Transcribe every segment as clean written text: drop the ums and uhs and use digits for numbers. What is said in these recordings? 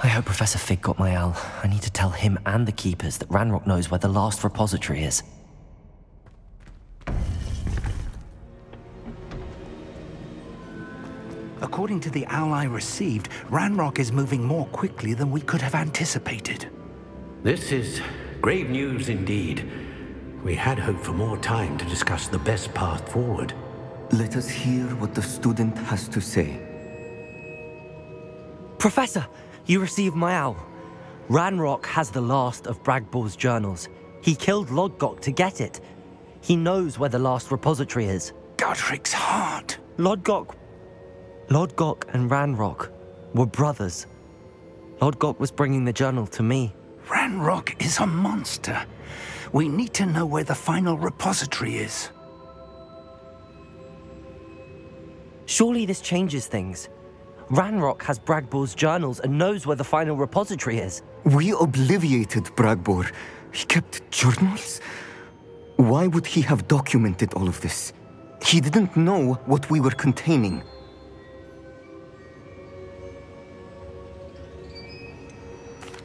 I hope Professor Fig got my owl. I need to tell him and the keepers that Ranrock knows where the last repository is. According to the owl I received, Ranrock is moving more quickly than we could have anticipated. This is grave news indeed. We had hoped for more time to discuss the best path forward. Let us hear what the student has to say. Professor, you received my owl. Ranrock has the last of Bragbor's journals. He killed Lodgok to get it. He knows where the last repository is. Godric's heart. Lodgok and Ranrock were brothers. Lodgok was bringing the journal to me. Ranrock is a monster. We need to know where the final repository is. Surely this changes things. Ranrock has Bragbor's journals and knows where the final repository is. We obliviated Bragbor. He kept journals? Why would he have documented all of this? He didn't know what we were containing.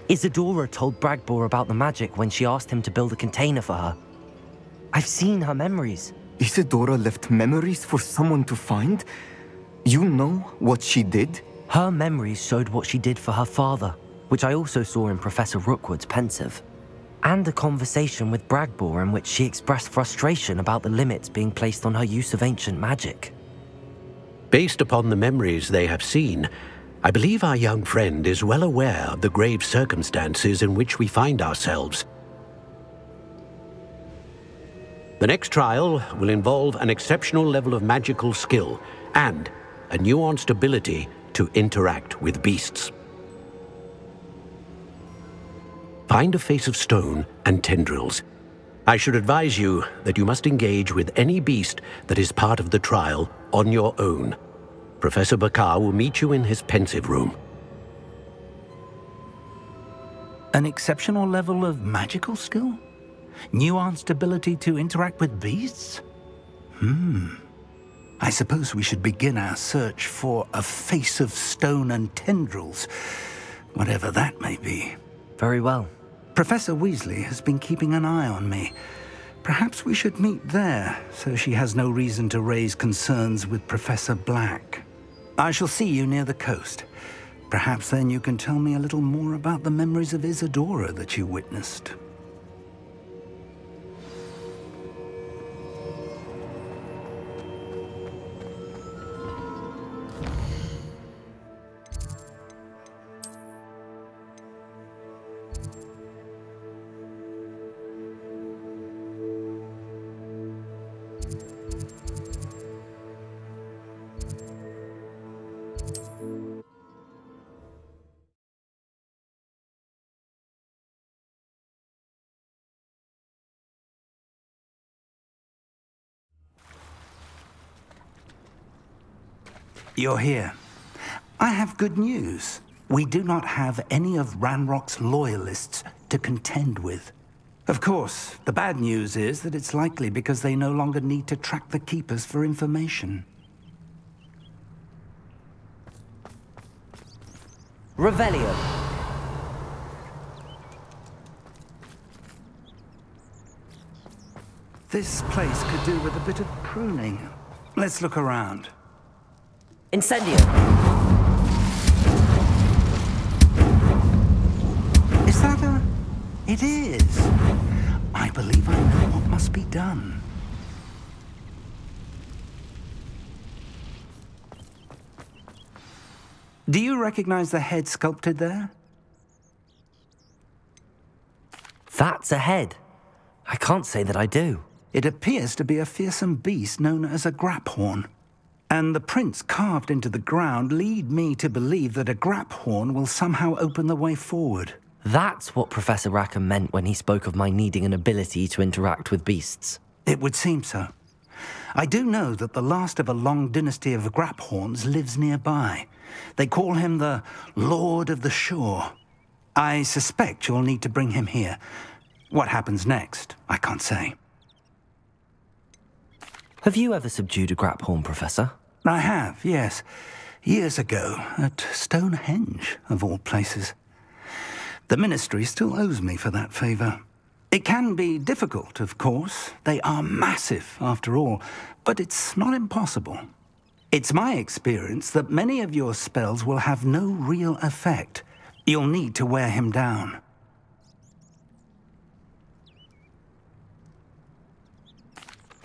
Isadora told Bragbor about the magic when she asked him to build a container for her. I've seen her memories. Isadora left memories for someone to find? You know what she did? Her memories showed what she did for her father, which I also saw in Professor Rookwood's pensive. And a conversation with Bragbor in which she expressed frustration about the limits being placed on her use of ancient magic. Based upon the memories they have seen, I believe our young friend is well aware of the grave circumstances in which we find ourselves. The next trial will involve an exceptional level of magical skill and a nuanced ability to interact with beasts. Find a face of stone and tendrils. I should advise you that you must engage with any beast that is part of the trial on your own. Professor Bakar will meet you in his pensive room. An exceptional level of magical skill? Nuanced ability to interact with beasts? I suppose we should begin our search for a face of stone and tendrils, whatever that may be. Very well. Professor Weasley has been keeping an eye on me. Perhaps we should meet there, so she has no reason to raise concerns with Professor Black. I shall see you near the coast. Perhaps then you can tell me a little more about the memories of Isadora that you witnessed. You're here. I have good news. We do not have any of Ranrock's loyalists to contend with. Of course, the bad news is that it's likely because they no longer need to track the Keepers for information. Revelio. This place could do with a bit of pruning. Let's look around. Incendio. Is that a... It is. I believe I know what must be done. Do you recognize the head sculpted there? That's a head. I can't say that I do. It appears to be a fearsome beast known as a graphorn. And the prints carved into the ground lead me to believe that a graphorn will somehow open the way forward. That's what Professor Rackham meant when he spoke of my needing an ability to interact with beasts. It would seem so. I do know that the last of a long dynasty of graphorns lives nearby. They call him the Lord of the Shore. I suspect you'll need to bring him here. What happens next, I can't say. Have you ever subdued a graphorn, Professor? I have, yes. Years ago, at Stonehenge, of all places. The Ministry still owes me for that favor. It can be difficult, of course. They are massive, after all, but it's not impossible. It's my experience that many of your spells will have no real effect. You'll need to wear him down.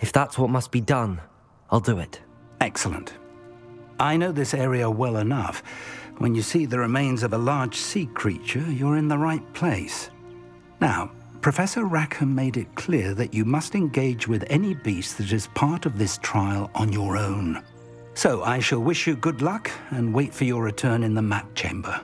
If that's what must be done, I'll do it. Excellent. I know this area well enough. When you see the remains of a large sea creature, you're in the right place. Now, Professor Rackham made it clear that you must engage with any beast that is part of this trial on your own. So I shall wish you good luck and wait for your return in the map chamber.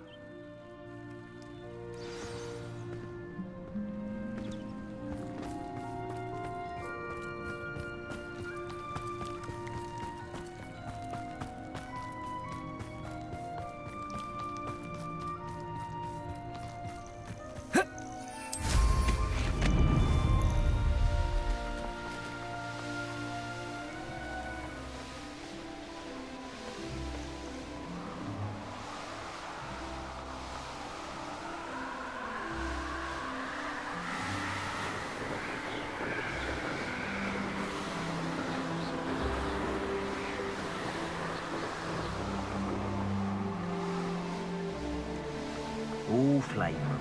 All flavour.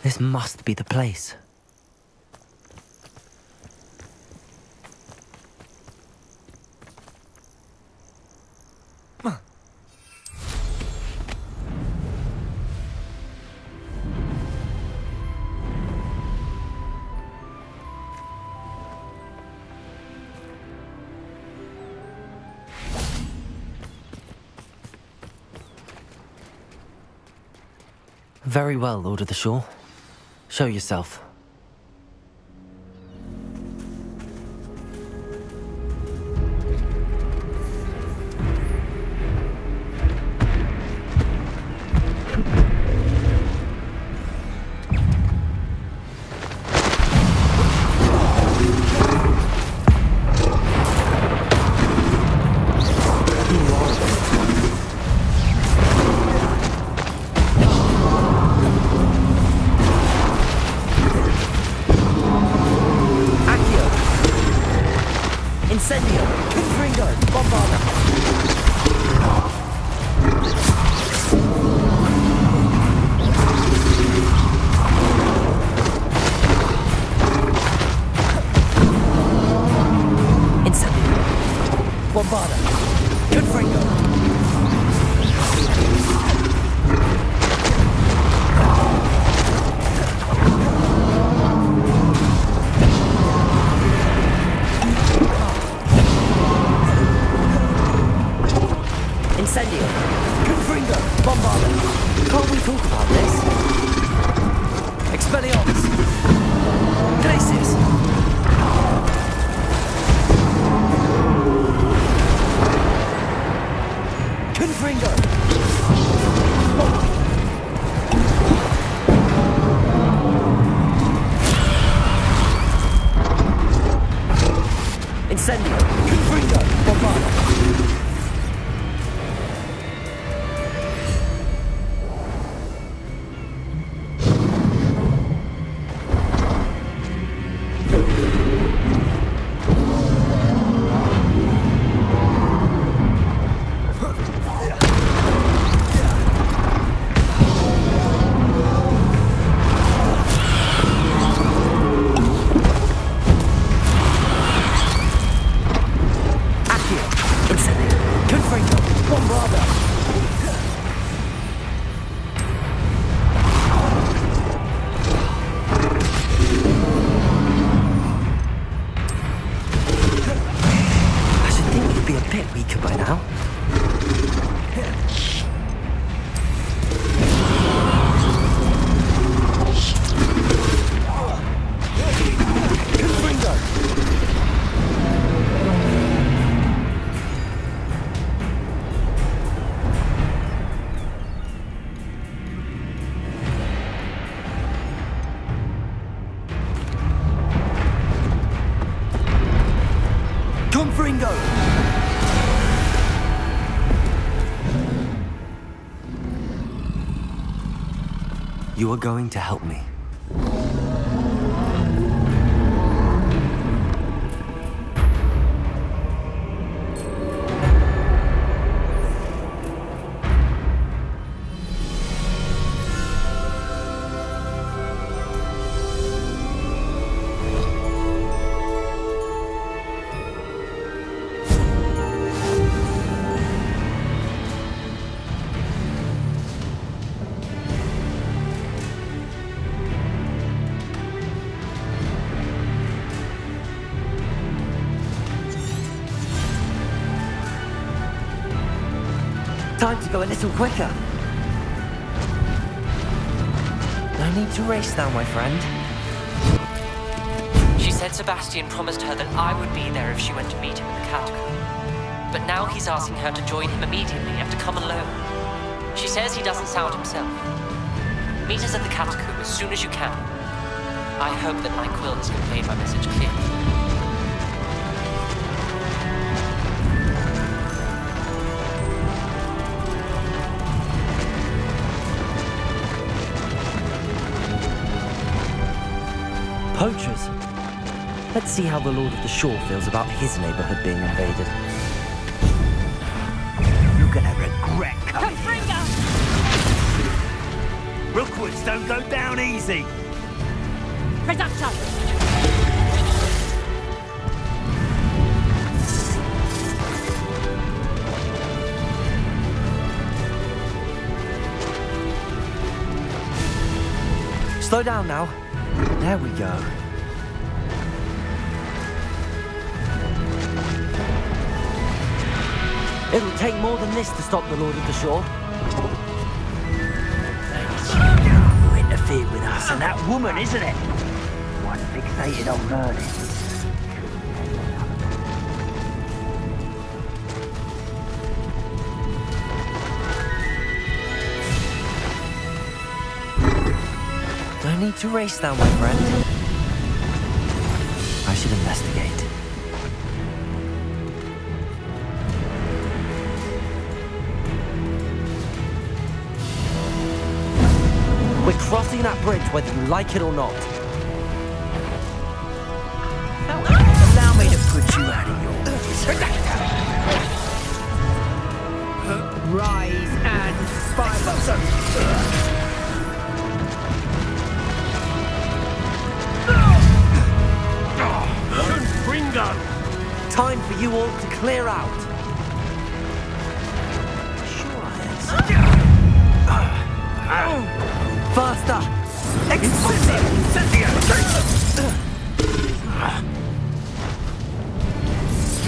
This must be the place. Very well, Lord of the Shore. Show yourself. Bingo! You are going to help me. Time to go a little quicker. No need to race now, my friend. She said Sebastian promised her that I would be there if she went to meet him in the catacomb. But now he's asking her to join him immediately and to come alone. She says he doesn't sound himself. Meet us at the catacomb as soon as you can. I hope that my quill has conveyed my message clearly. Poachers? Let's see how the Lord of the Shore feels about his neighborhood being invaded. You're gonna regret coming here. Rookwoods don't go down easy. Presumption! Slow down now. There we go. It'll take more than this to stop the Lord of the Shore. You interfered with us and that woman, isn't it? One fixated on learning. No need to race now, my friend. I should investigate. We're crossing that bridge whether you like it or not. Allow me to put you out of your Rise and spiral. Time for you all to clear out. Faster!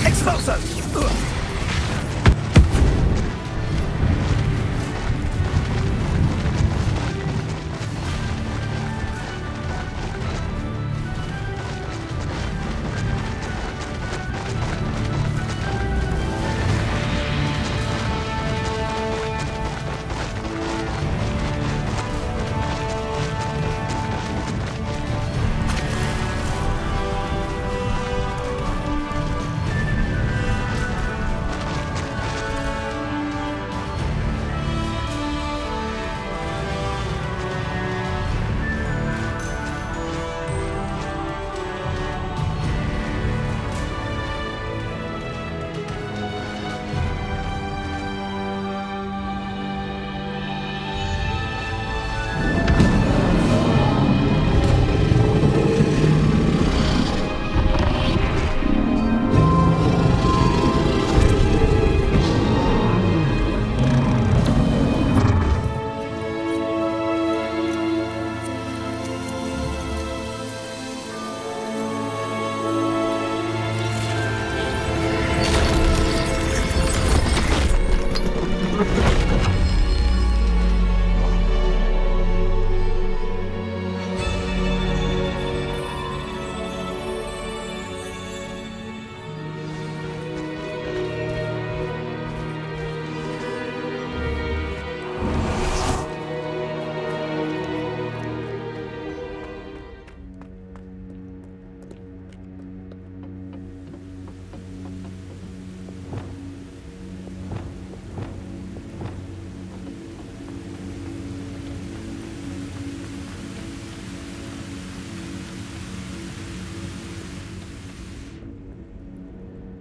Expulso!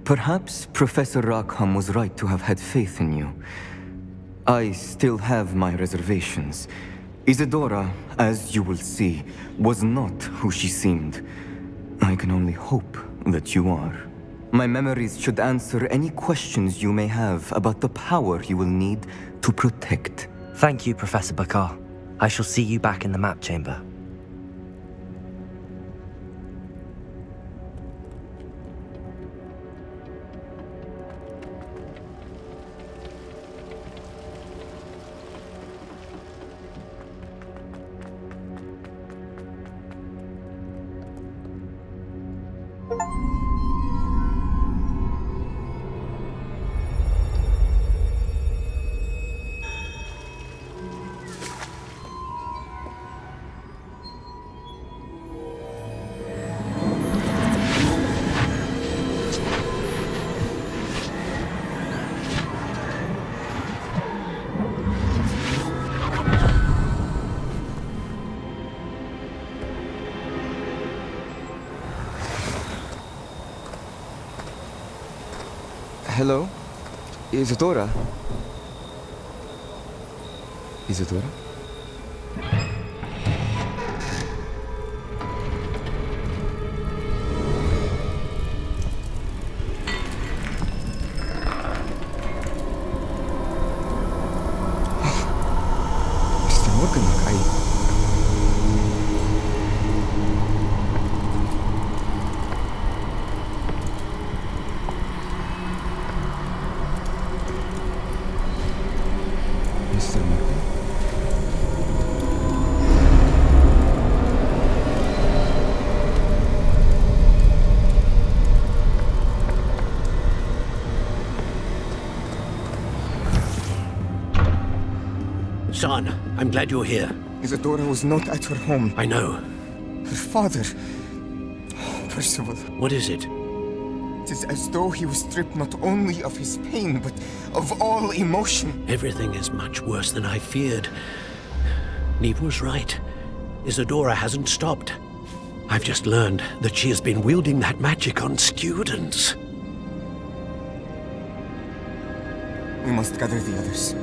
Perhaps Professor Rackham was right to have had faith in you. I still have my reservations. Isadora, as you will see, was not who she seemed. I can only hope that you are. My memories should answer any questions you may have about the power you will need to protect. Thank you, Professor Bakar. I shall see you back in the map chamber. Hello? Isadora? Isadora? Mr. Morgan, Mr. Morgan? Son, I'm glad you're here. Isadora was not at her home. I know. Her father... Oh, Percival. What is it? It is as though he was stripped not only of his pain, but of all emotion. Everything is much worse than I feared. Neve was right. Isadora hasn't stopped. I've just learned that she has been wielding that magic on students. We must gather the others.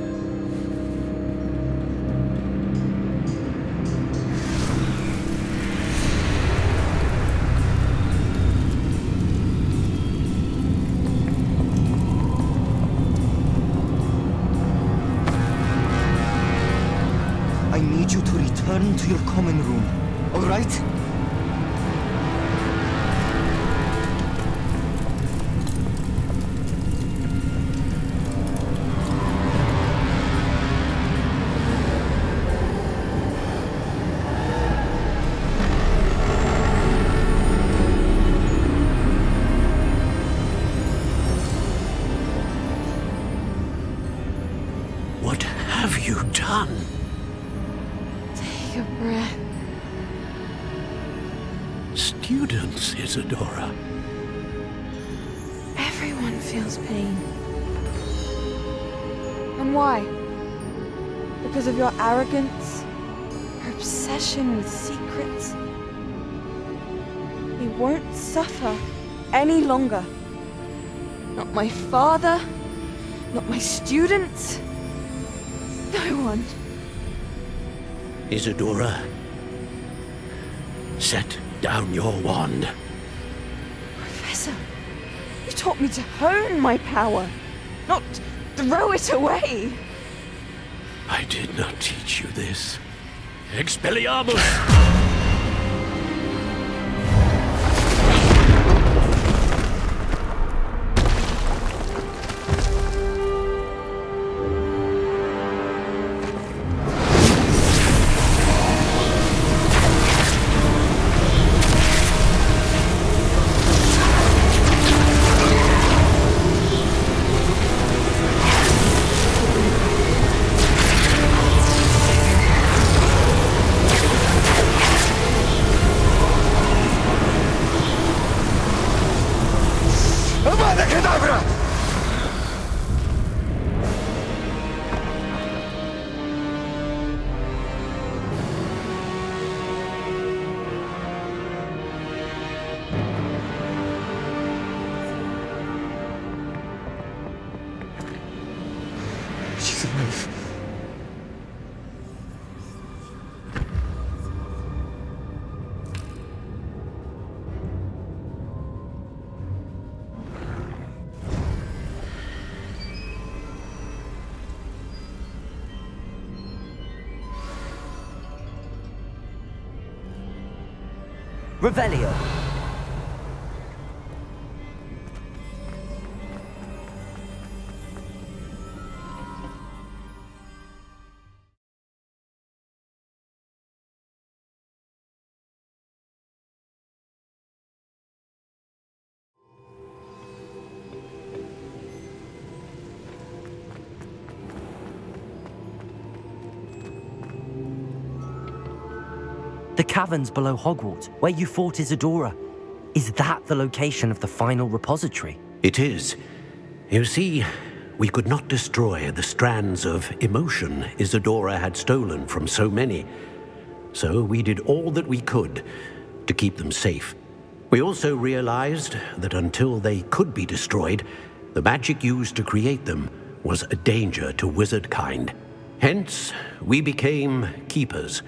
I need you to return to your common room, all right? What have you done? Take a breath. Students, Isadora. Everyone feels pain. And why? Because of your arrogance? Your obsession with secrets? We won't suffer any longer. Not my father, not my students, no one. Isadora, set down your wand. Professor, you taught me to hone my power, not throw it away. I did not teach you this. Expelliarmus! Revelio. The caverns below Hogwarts, where you fought Isadora. Is that the location of the final repository? It is. You see, we could not destroy the strands of emotion Isadora had stolen from so many. So we did all that we could to keep them safe. We also realized that until they could be destroyed, the magic used to create them was a danger to wizard kind. Hence, we became keepers.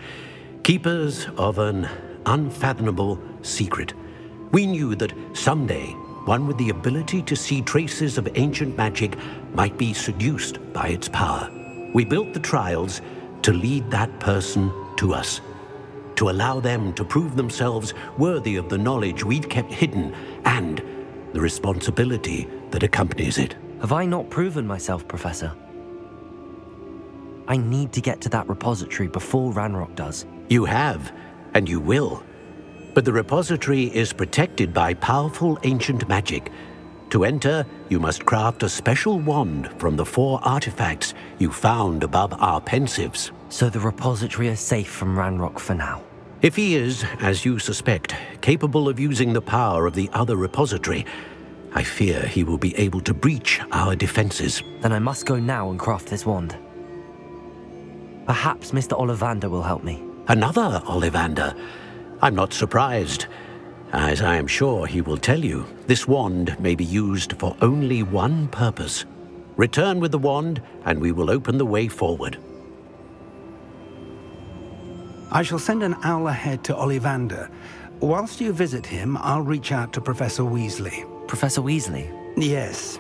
Keepers of an unfathomable secret. We knew that someday, one with the ability to see traces of ancient magic might be seduced by its power. We built the trials to lead that person to us, to allow them to prove themselves worthy of the knowledge we'd kept hidden and the responsibility that accompanies it. Have I not proven myself, Professor? I need to get to that repository before Ranrock does. You have, and you will. But the repository is protected by powerful ancient magic. To enter, you must craft a special wand from the 4 artifacts you found above our pensives. So the repository is safe from Ranrock for now. If he is, as you suspect, capable of using the power of the other repository, I fear he will be able to breach our defenses. Then I must go now and craft this wand. Perhaps Mr. Ollivander will help me. Another Ollivander? I'm not surprised. As I am sure he will tell you, this wand may be used for only one purpose. Return with the wand, and we will open the way forward. I shall send an owl ahead to Ollivander. Whilst you visit him, I'll reach out to Professor Weasley. Professor Weasley? Yes.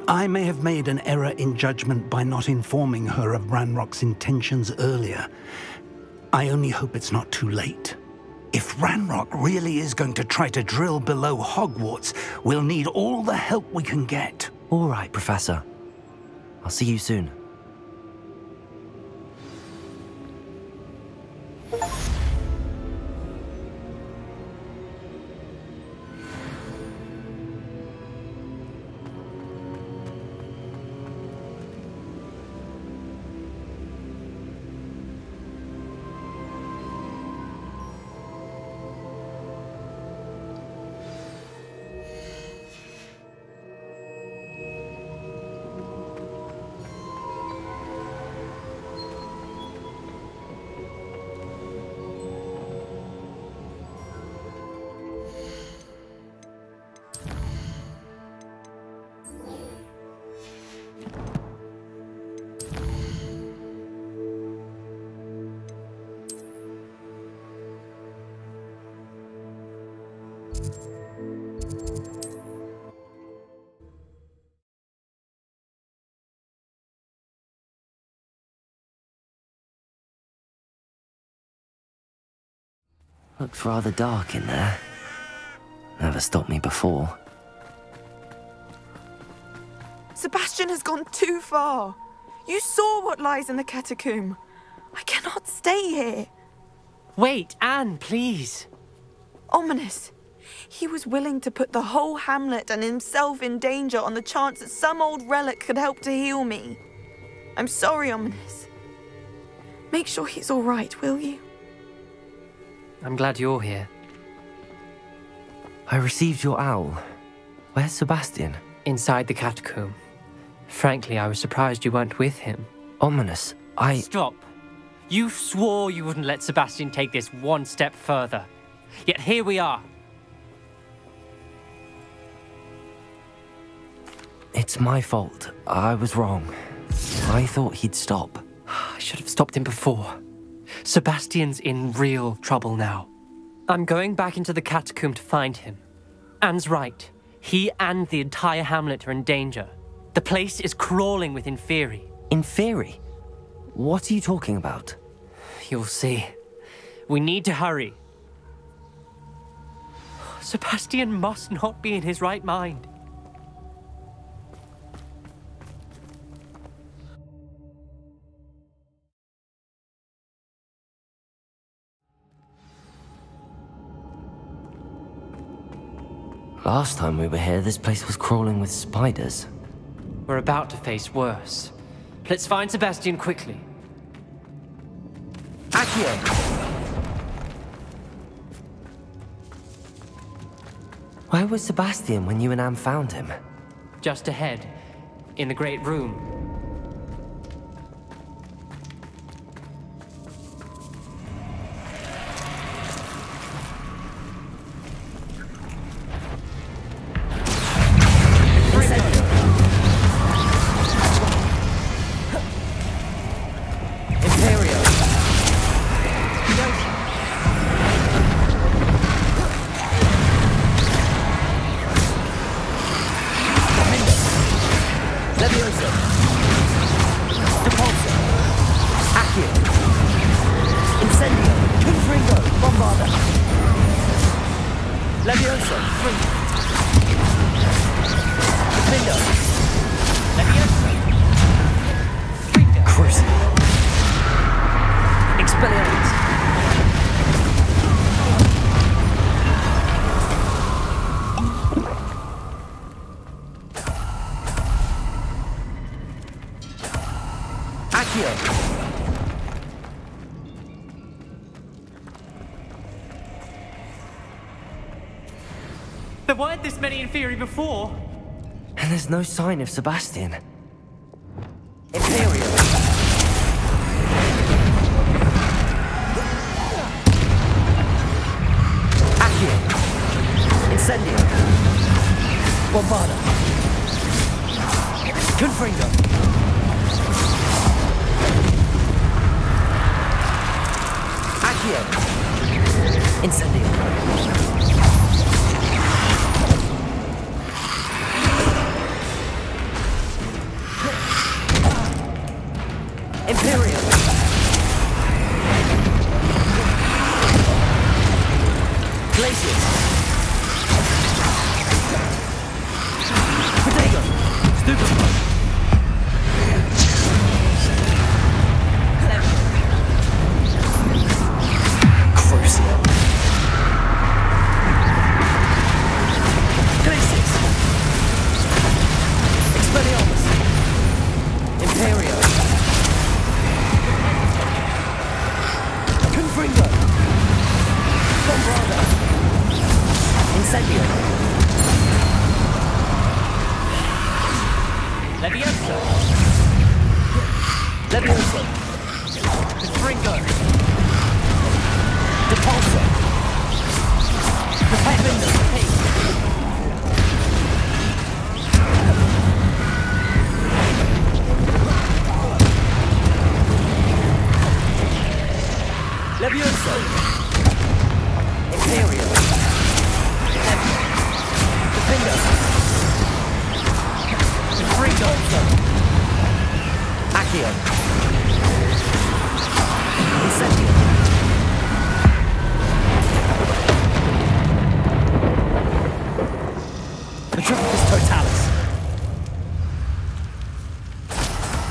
I may have made an error in judgment by not informing her of Ranrock's intentions earlier. I only hope it's not too late. If Ranrock really is going to try to drill below Hogwarts, we'll need all the help we can get. All right, Professor. I'll see you soon. Looks rather dark in there. Never stopped me before. Sebastian has gone too far. You saw what lies in the catacomb. I cannot stay here. Wait, Anne, please. Ominous. He was willing to put the whole hamlet and himself in danger on the chance that some old relic could help to heal me. I'm sorry, Ominous. Make sure he's all right, will you? I'm glad you're here. I received your owl. Where's Sebastian? Inside the catacomb. Frankly, I was surprised you weren't with him. Ominous, Stop. You swore you wouldn't let Sebastian take this one step further. Yet here we are. It's my fault. I was wrong. I thought he'd stop. I should have stopped him before. Sebastian's in real trouble now. I'm going back into the catacomb to find him. Anne's right. He and the entire hamlet are in danger. The place is crawling with Inferi. Inferi? What are you talking about? You'll see. We need to hurry. Sebastian must not be in his right mind. Last time we were here, this place was crawling with spiders. We're about to face worse. Let's find Sebastian quickly. Accio! Where was Sebastian when you and Anne found him? Just ahead, in the great room. There weren't this many in theory before. And there's no sign of Sebastian. Imperial. Accio. Incendio. Bombarda. Confringo. Accio. Incendio. Imperial. Glaciers. Protego. Stupefy. Crucio. Glaciers. Expelliarmus. Imperial. Confringo. Bombarda. Incendio. Levioso. Levioso. Confringo. Depulso. Defendo. Levioso. Imperial. Defendo. Confringo. Accio. Incendio. Petrificus Totalis.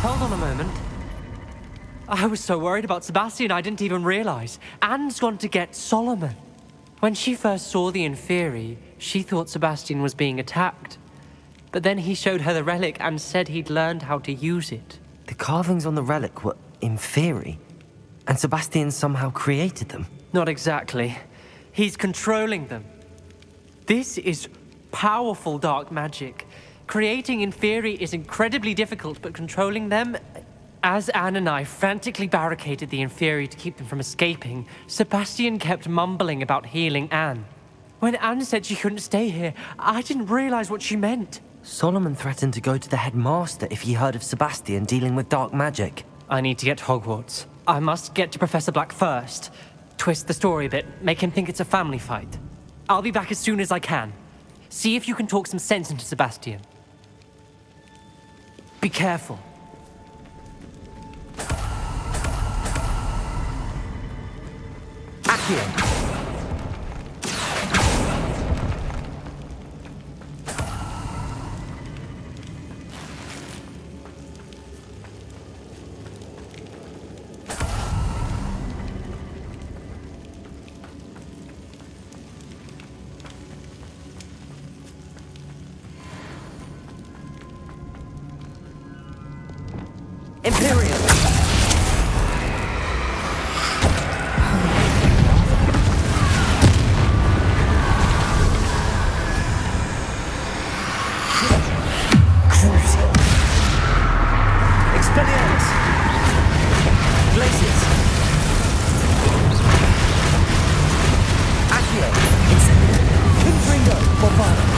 Hold on a moment. I was so worried about Sebastian I didn't even realize. Anne's gone to get Solomon. When she first saw the Inferi, she thought Sebastian was being attacked. But then he showed her the relic and said he'd learned how to use it. The carvings on the relic were Inferi, and Sebastian somehow created them. Not exactly. He's controlling them. This is powerful dark magic. Creating Inferi is incredibly difficult, but controlling them... As Anne and I frantically barricaded the Inferi to keep them from escaping, Sebastian kept mumbling about healing Anne. When Anne said she couldn't stay here, I didn't realize what she meant. Solomon threatened to go to the headmaster if he heard of Sebastian dealing with dark magic. I need to get to Hogwarts. I must get to Professor Black first. Twist the story a bit, make him think it's a family fight. I'll be back as soon as I can. See if you can talk some sense into Sebastian. Be careful. Accio. Imperial! Cruising! Expelliarmus! Glaciers! Accio! Confringo! Bombardment!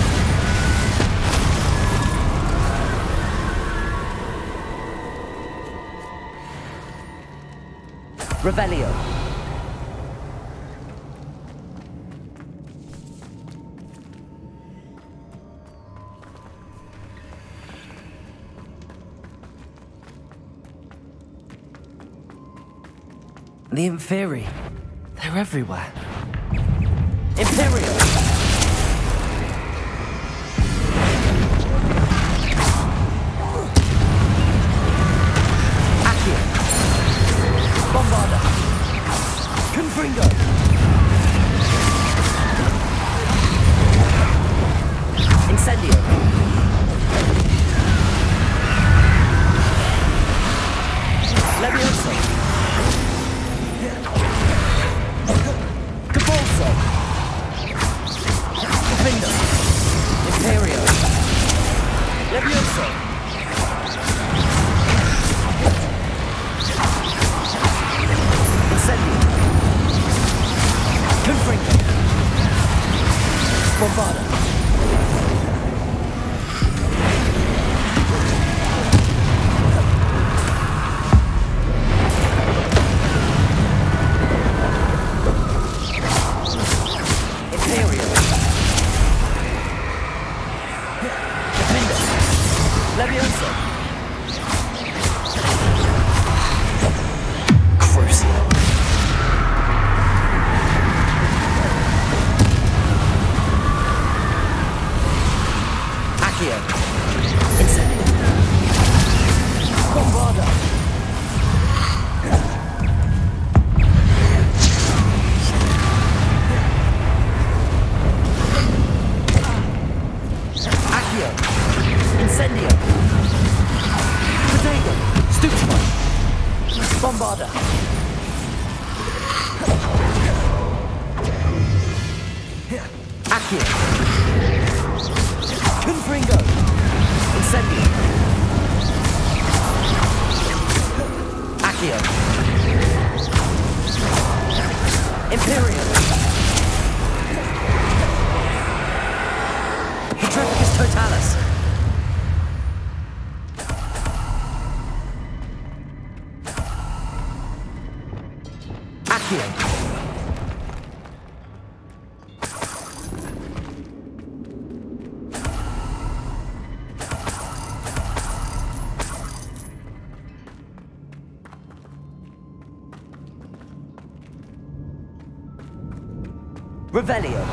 Revelio. The Inferi. They're everywhere. Imperial! Accio. Bombarda. Confringo. Incendio. Levioso. Cabolso. Defendo. Imperio. Levioso. Incendio. Confringo. Bombarda. Imperial. Defender. Levioso. Crucio. Accio. Incendio. Bombarda. Accio. Incendio. Potato. Stupefy. Bombarda. Accio. Confringo. Incendio. Accio. Imperial. Petrificus Totalis. Accio. Revelio.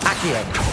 Accio.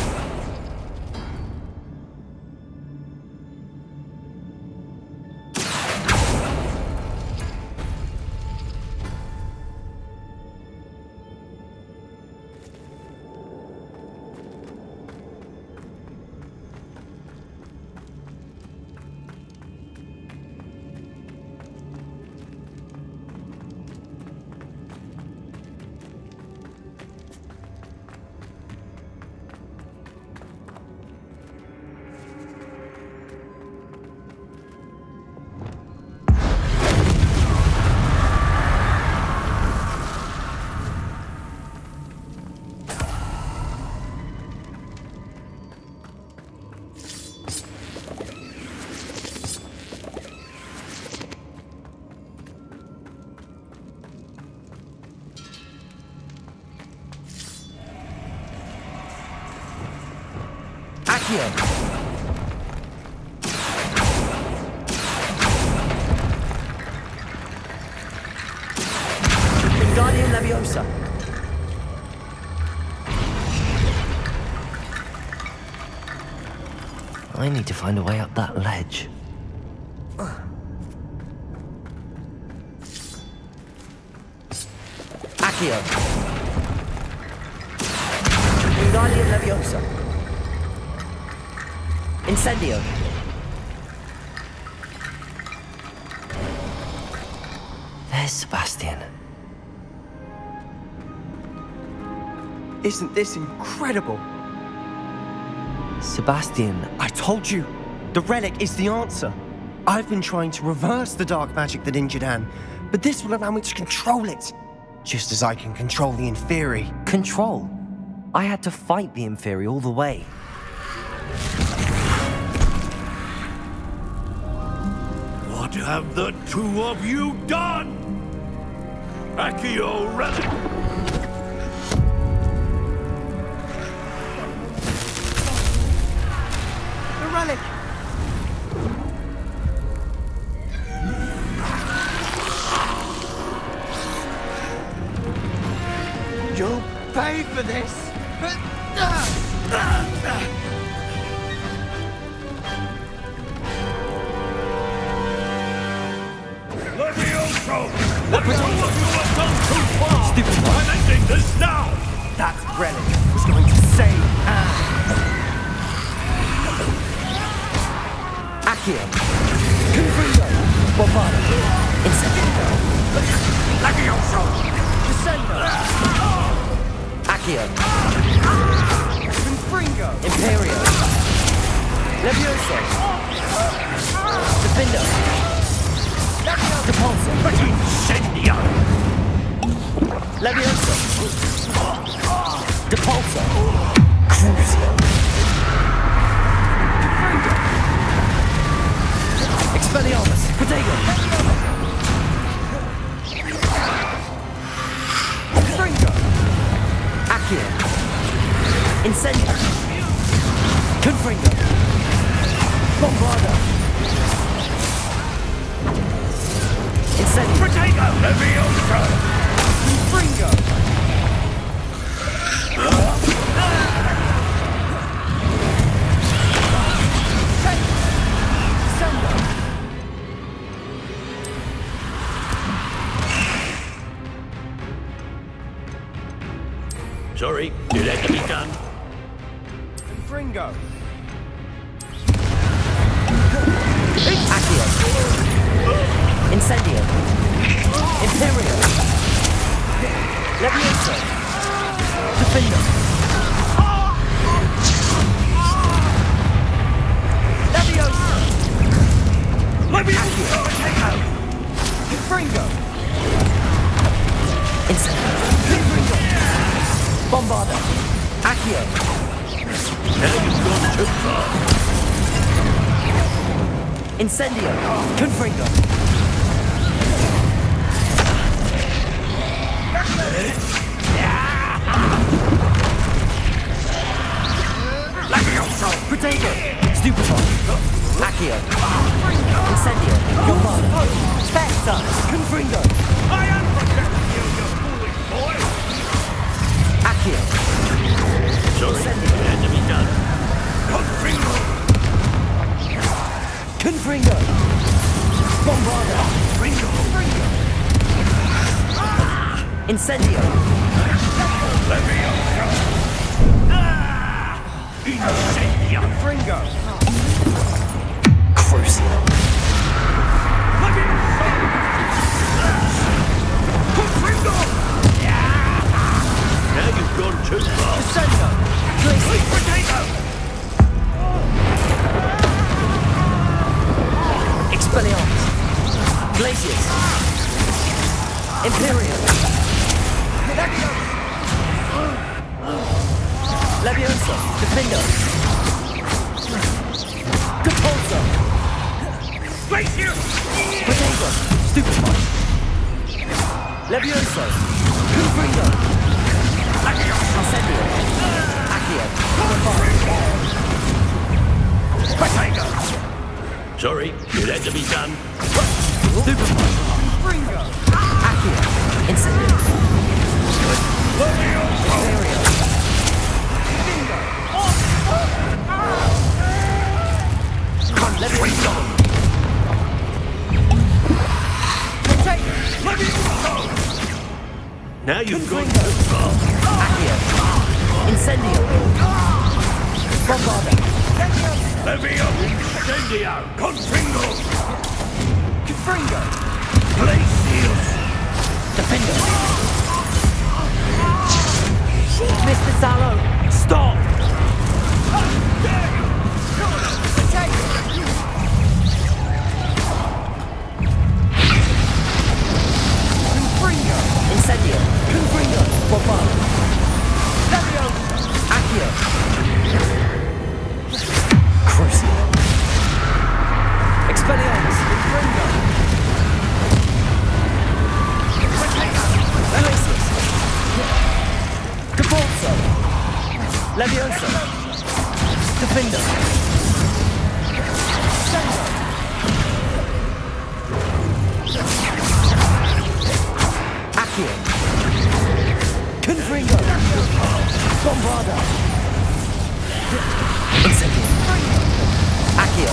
Accio! Wingardium Leviosa! I need to find a way up that ledge. Accio! Wingardium Leviosa! Incendio! There's Sebastian. Isn't this incredible? Sebastian, I told you, the relic is the answer. I've been trying to reverse the dark magic that injured Anne, but this will allow me to control it. Just as I can control the Inferi. control. I had to fight the Inferi all the way. What have the two of you done? Accio relic! The relic! You'll pay for this! Levioso! The two of you have gone too far! I'm ending this now! That relic was going to save Anne! Accio! Confringo! Bombado! Incendio! Levioso! Descendo! Accio! Confringo! Imperio! Levioso! Defendo! Depulso! Incendio! Levioso! Depulso! Crucio! Expelliarmus! Protego! Confringo! Accio! Incendio! Confringo! Bombardo! Incendio! Protego! Levioso! Confringo! Sorry, it had to be done. Confringo! Accio! Incendio! Imperio! Levioso! Defendo! Levioso! Levioso! Confringo! Incendio! Confringo! Bombardo! Accio! Now you've gone too far. Incendio! Confringo! Levioso! Protego! Stupefy! Accio! Incendio! Bombardo! Spectre! Confringo! I am protecting you, you foolish boy! Accio! Sorry, it had to be done. Confringo! Confringo! Bombardo! Confringo! Incendio! Levioso! Incendio! Confringo! Crucio! Confringo! Now you've gone too far. Descendo! Glacier! Potato! Expelliarmus! Glaciers! Imperial! Levioso! Defendo! Depulso! Glacier! Potato! Stupefy! Levioso! Confringo! Incendio! Accio! Bombardo! Sorry, it had to be done. Accio. Incendio. Come, let me go. Now you've gone too far. Accio. Incendio. Bombarda. Levio! Incendio! Confringo! Confringo. Glacius! Defender. Mr. Salo. Stop. Confringo. Incendio. Confringo. Bombarda. Levio. Accio. Crucial. Expelliarmus. Confringo. Oasis. Cabalso. Levioso. Defender. Sendo. Accio. Confringo. Bombarda. Incendio. Accio.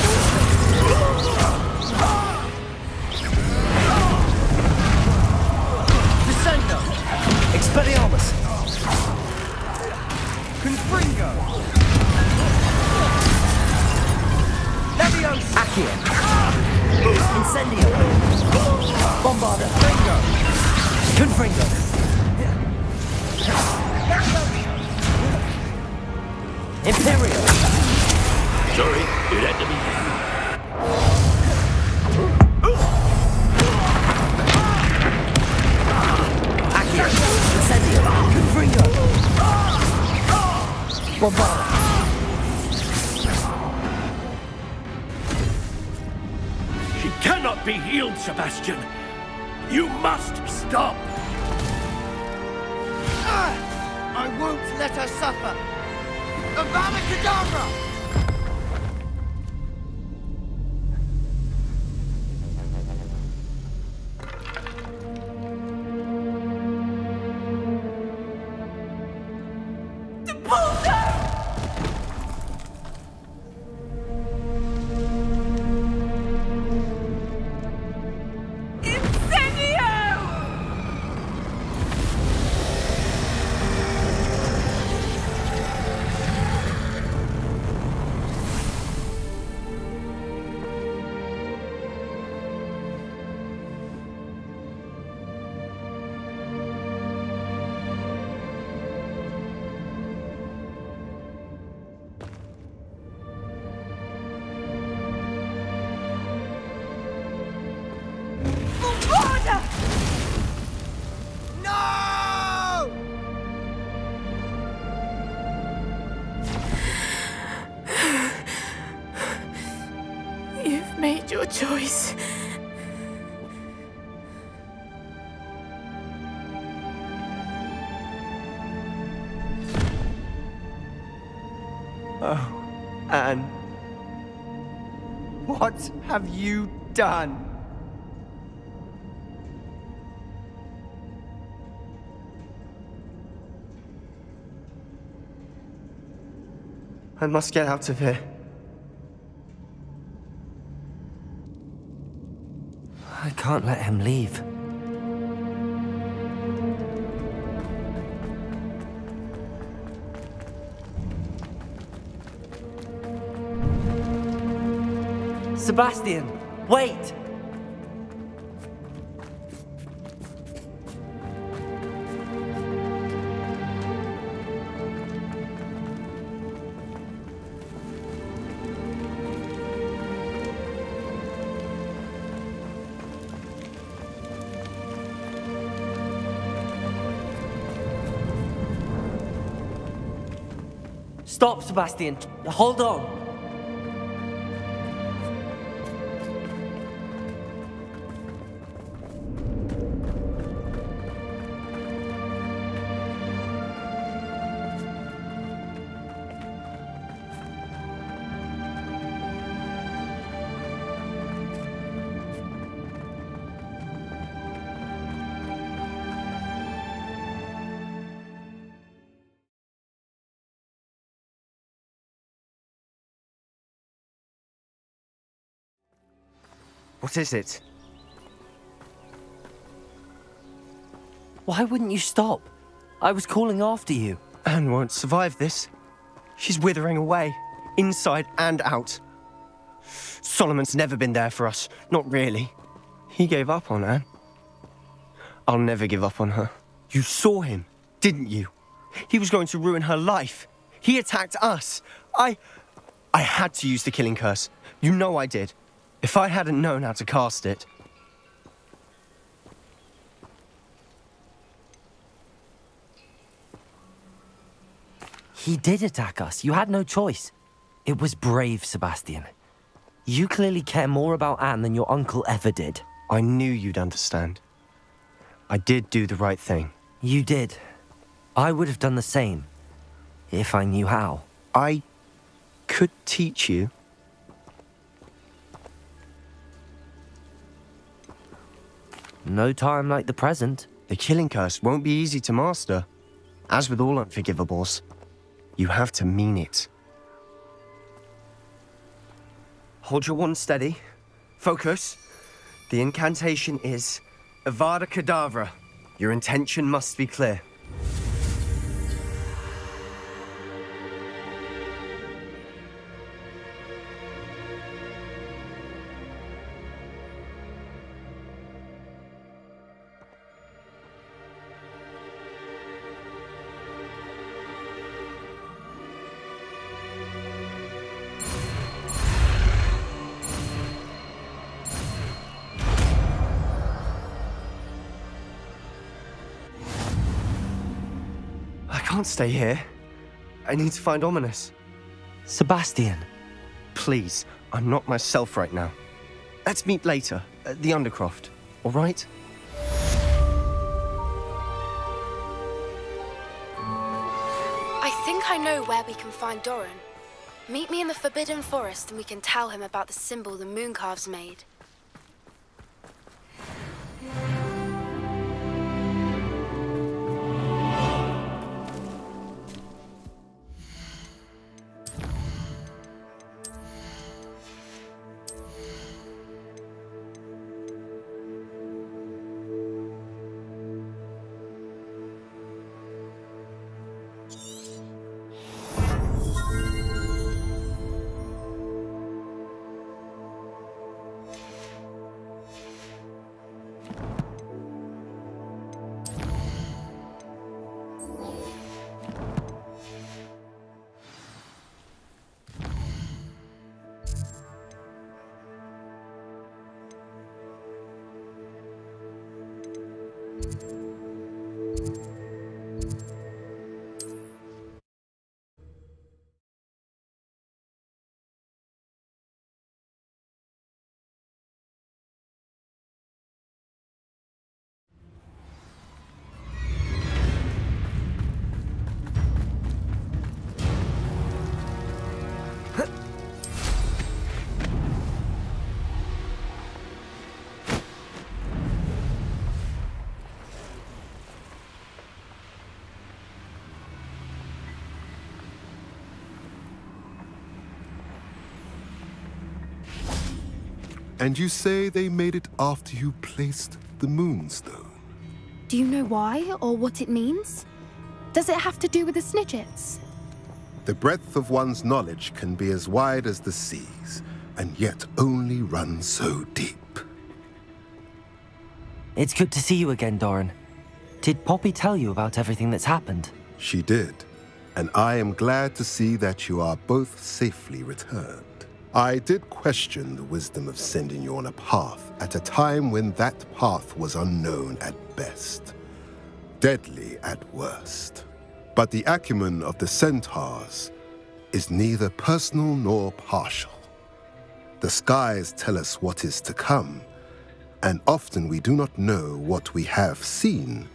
Descendo. Expelliarmus. Confringo. Leviosa. Accio. Incendio. Bombarda. Confringo. Confringo. Imperial. Sorry, it had to be done. Accio. Incendio. Confringo. Bombarda. She cannot be healed, Sebastian! You must stop! I won't let her suffer! Avada Kedavra! Made your choice. Oh, Anne. What have you done? I must get out of here. I can't let him leave. Sebastian, wait! Stop, Sebastian. Hold on. What is it? Why wouldn't you stop? I was calling after you. Anne won't survive this. She's withering away, inside and out. Solomon's never been there for us, not really. He gave up on Anne. I'll never give up on her. You saw him, didn't you? He was going to ruin her life. He attacked us. I had to use the killing curse. You know I did. If I hadn't known how to cast it... He did attack us. You had no choice. It was brave, Sebastian. You clearly care more about Anne than your uncle ever did. I knew you'd understand. I did do the right thing. You did. I would have done the same, if I knew how. I could teach you. No time like the present. The killing curse won't be easy to master. As with all unforgivables, you have to mean it. Hold your wand steady. Focus. The incantation is Avada Kedavra. Your intention must be clear. I can't stay here. I need to find Ominous. Sebastian. Please, I'm not myself right now. Let's meet later, at the Undercroft, all right? I think I know where we can find Doran. Meet me in the Forbidden Forest and we can tell him about the symbol the Mooncalves made. And you say they made it after you placed the Moonstone? Do you know why or what it means? Does it have to do with the Snidgets? The breadth of one's knowledge can be as wide as the seas, and yet only run so deep. It's good to see you again, Doran. Did Poppy tell you about everything that's happened? She did, and I am glad to see that you are both safely returned. I did question the wisdom of sending you on a path at a time when that path was unknown at best, deadly at worst. But the acumen of the centaurs is neither personal nor partial. The skies tell us what is to come, and often we do not know what we have seen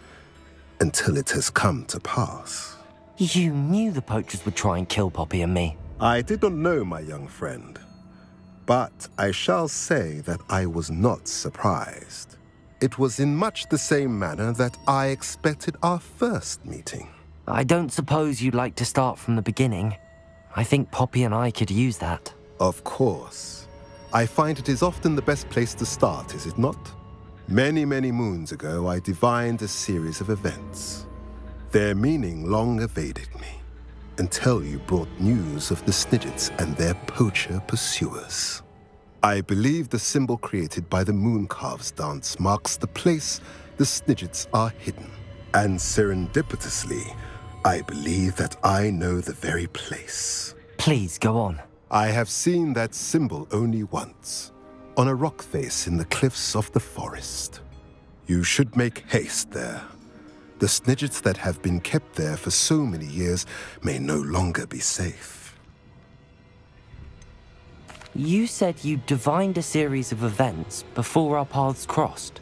until it has come to pass. You knew the poachers would try and kill Poppy and me. I did not know, my young friend. But I shall say that I was not surprised. It was in much the same manner that I expected our first meeting. I don't suppose you'd like to start from the beginning. I think Poppy and I could use that. Of course. I find it is often the best place to start, is it not? Many, many moons ago, I divined a series of events. Their meaning long evaded me, until you brought news of the Snidgets and their poacher pursuers. I believe the symbol created by the Mooncalves dance marks the place the Snidgets are hidden. And serendipitously, I believe that I know the very place. Please, go on. I have seen that symbol only once, on a rock face in the cliffs of the forest. You should make haste there. The Snidgets that have been kept there for so many years may no longer be safe. You said you divined a series of events before our paths crossed.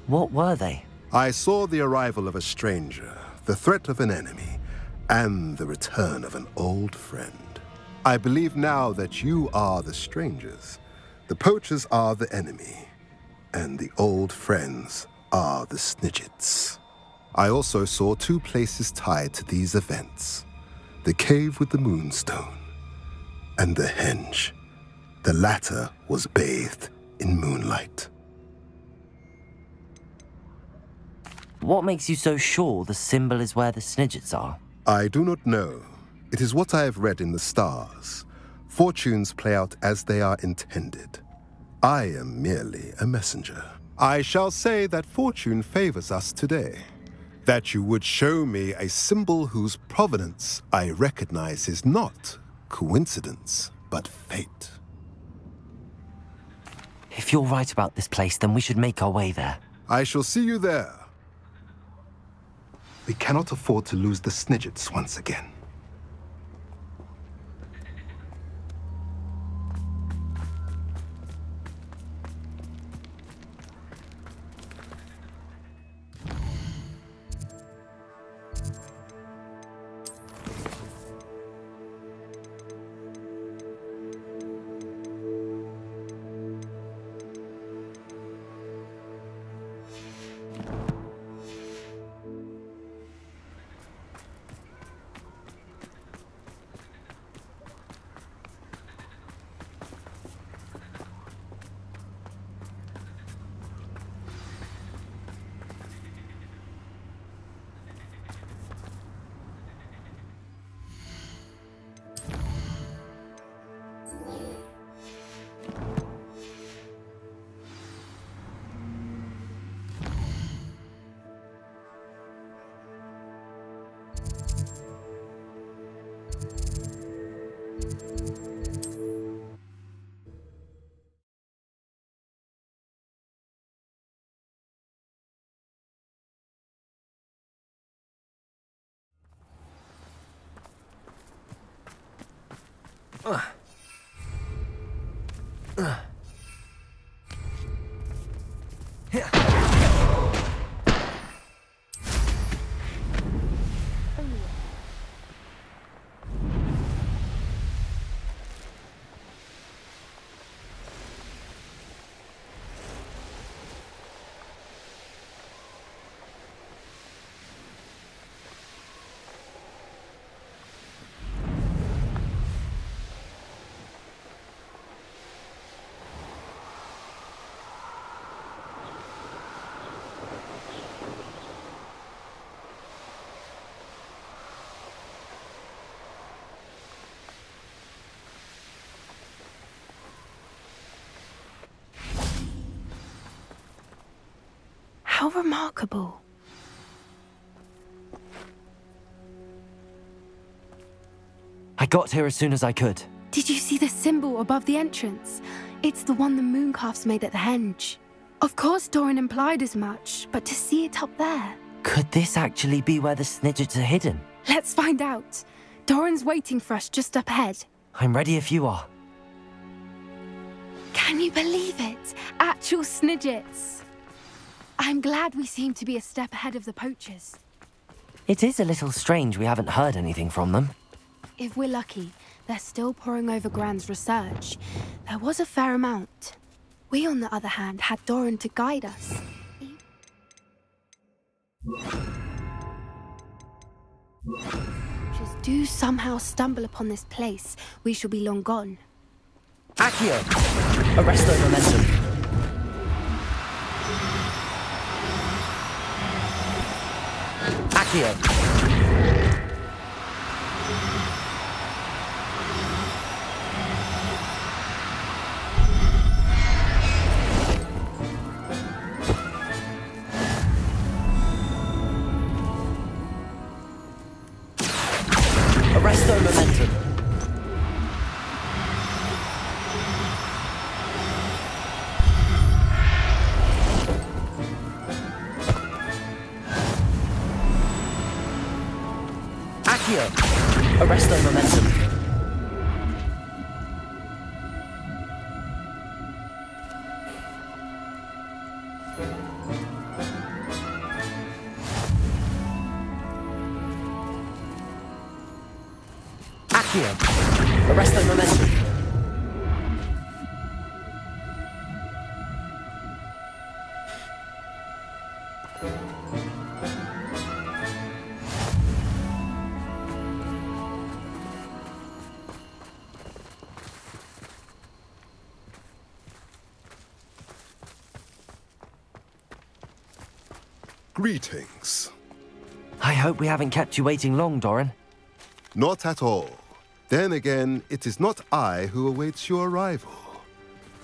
What were they? I saw the arrival of a stranger, the threat of an enemy, and the return of an old friend. I believe now that you are the strangers. The poachers are the enemy, and the old friends are the Snidgets. I also saw two places tied to these events. The cave with the moonstone, and the henge. The latter was bathed in moonlight. What makes you so sure the symbol is where the Snidgets are? I do not know. It is what I have read in the stars. Fortunes play out as they are intended. I am merely a messenger. I shall say that fortune favors us today. That you would show me a symbol whose provenance I recognize is not coincidence, but fate. If you're right about this place, then we should make our way there. I shall see you there. We cannot afford to lose the Snidgets once again. How remarkable. I got here as soon as I could. Did you see the symbol above the entrance? It's the one the Mooncalves made at the henge. Of course Doran implied as much, but to see it up there... Could this actually be where the Snidgets are hidden? Let's find out. Doran's waiting for us just up ahead. I'm ready if you are. Can you believe it? Actual Snidgets. I'm glad we seem to be a step ahead of the poachers. It is a little strange we haven't heard anything from them. If we're lucky, they're still poring over Gran's research. There was a fair amount. We, on the other hand, had Doran to guide us. Just do somehow stumble upon this place, we shall be long gone. Accio! Arresto momentum. Accio! Arresto momentum. Accio. Arresto momentum. Accio. Arresto momentum. Greetings. I hope we haven't kept you waiting long, Doran. Not at all. Then again, it is not I who awaits your arrival.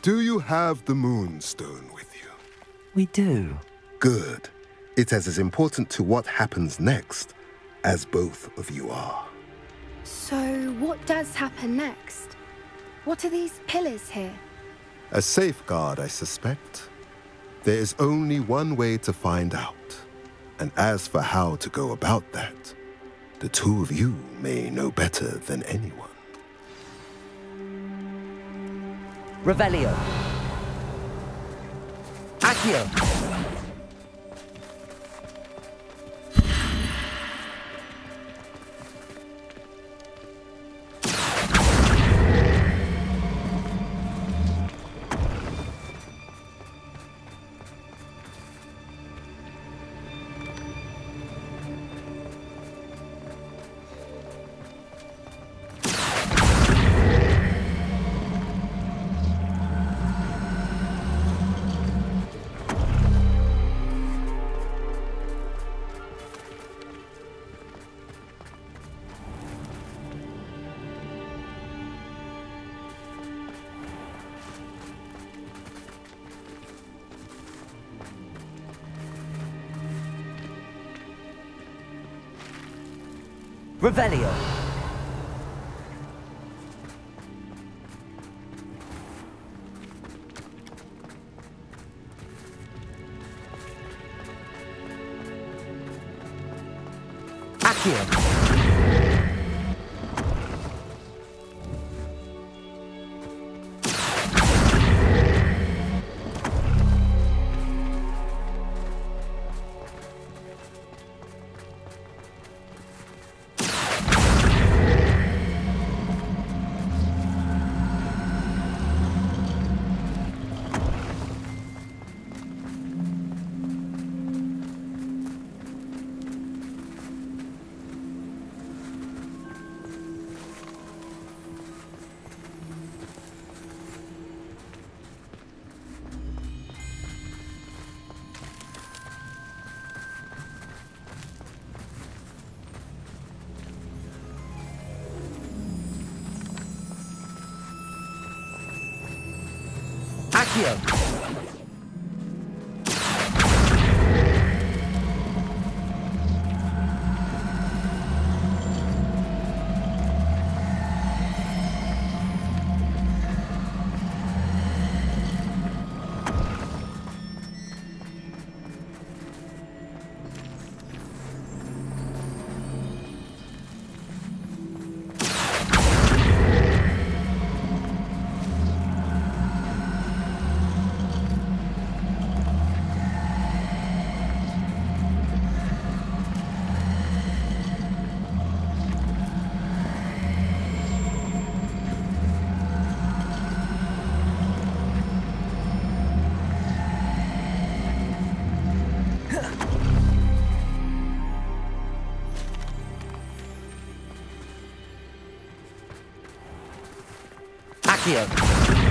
Do you have the Moonstone with you? We do. Good. It is as important to what happens next as both of you are. So, what does happen next? What are these pillars here? A safeguard, I suspect. There is only one way to find out. And as for how to go about that, the two of you may know better than anyone. Revelio. Accio. Revelio. Accio. Accio. Accio.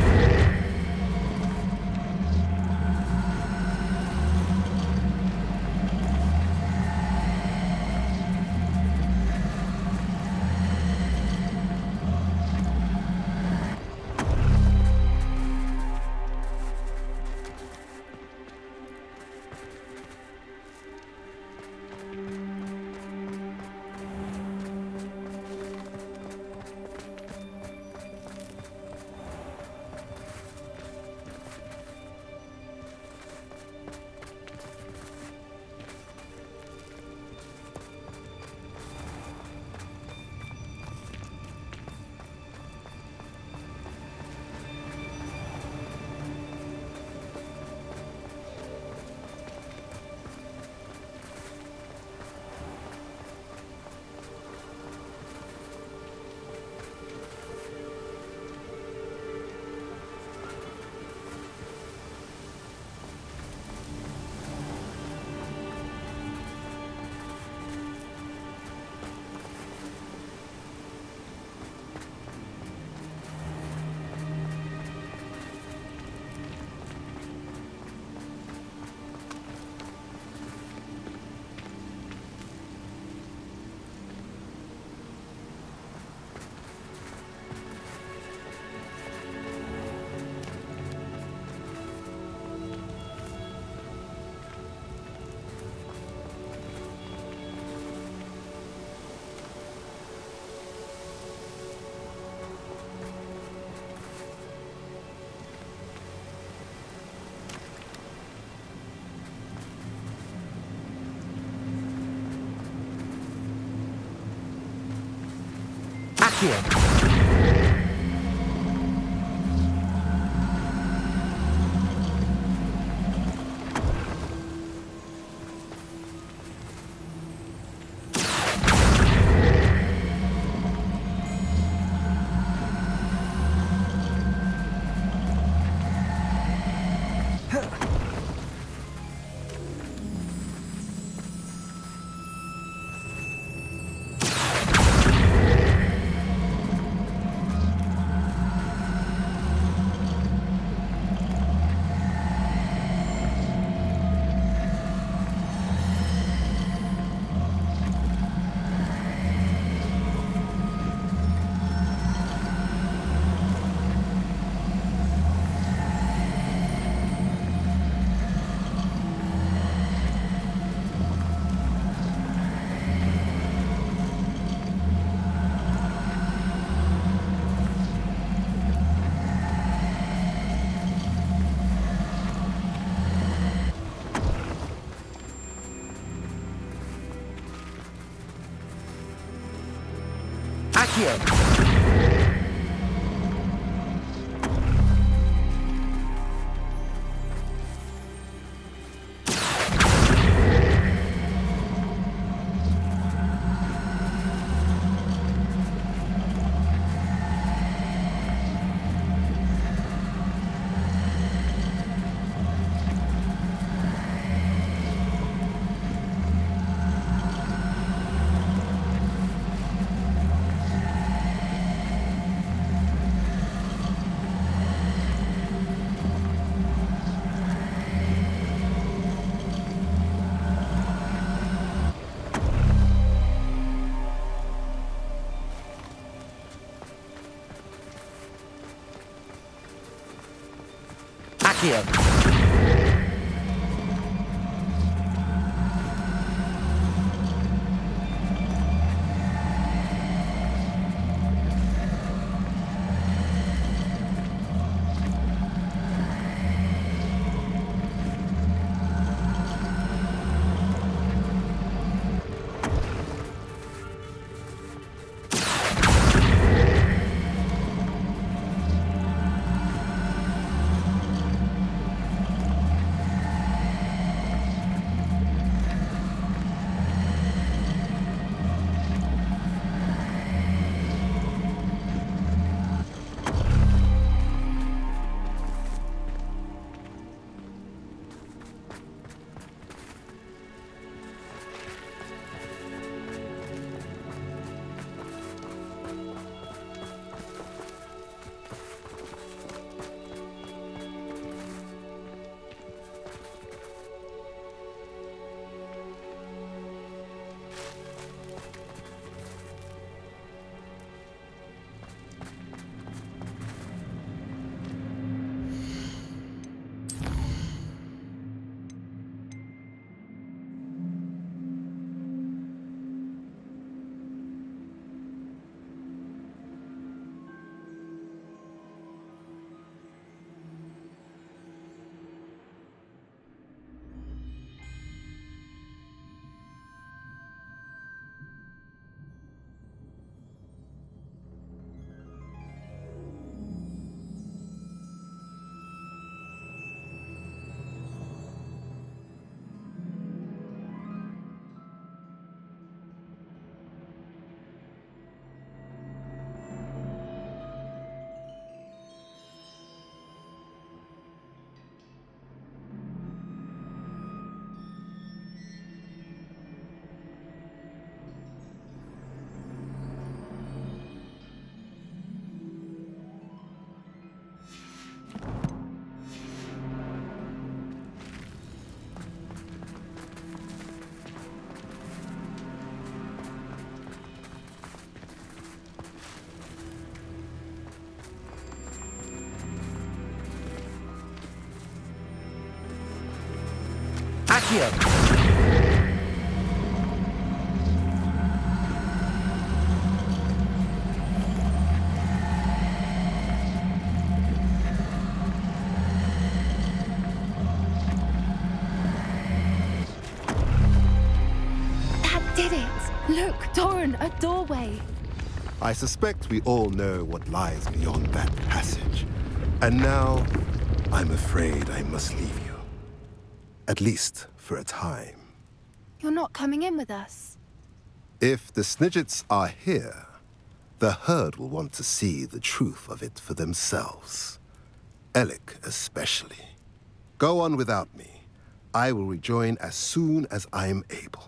Accio. Accio. That did it! Look, Doran, a doorway. I suspect we all know what lies beyond that passage. And now, I'm afraid I must leave you. At least for a time. You're not coming in with us? If the Snidgets are here, the herd will want to see the truth of it for themselves. Alec especially. Go on without me. I will rejoin as soon as I am able.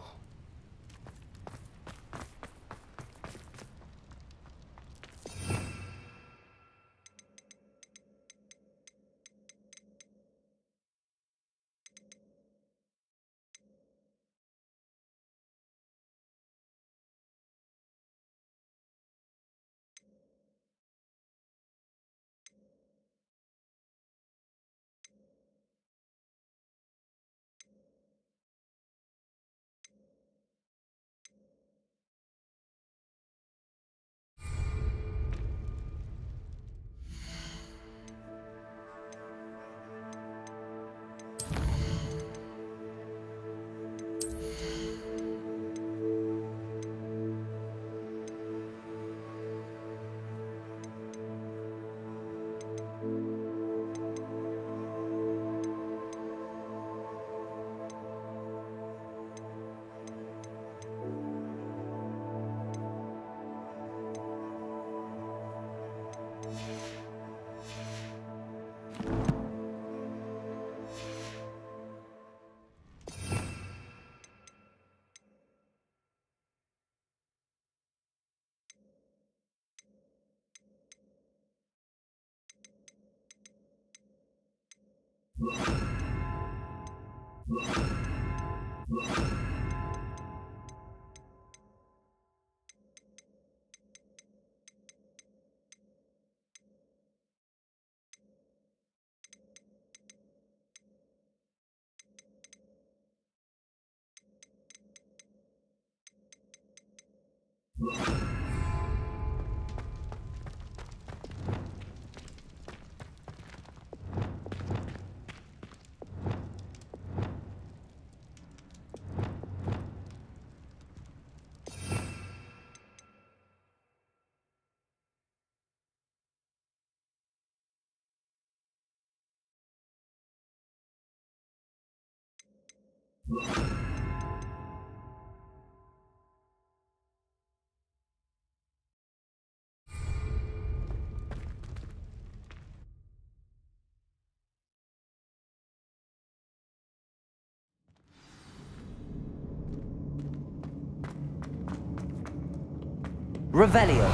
Revelio.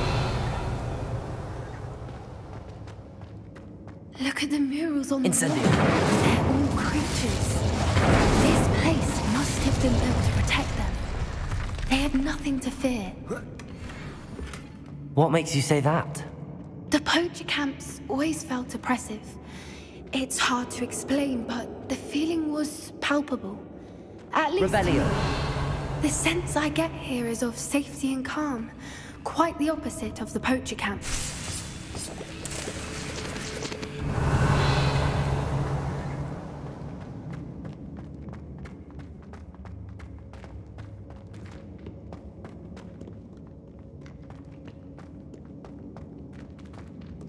Look at the murals on the wall. Incendio. They're all creatures. This place must have been built to protect them. They have nothing to fear. What makes you say that? The poacher camps always felt oppressive. It's hard to explain, but the feeling was palpable. At least Revelio. The sense I get here is of safety and calm. Quite the opposite of the poacher camps.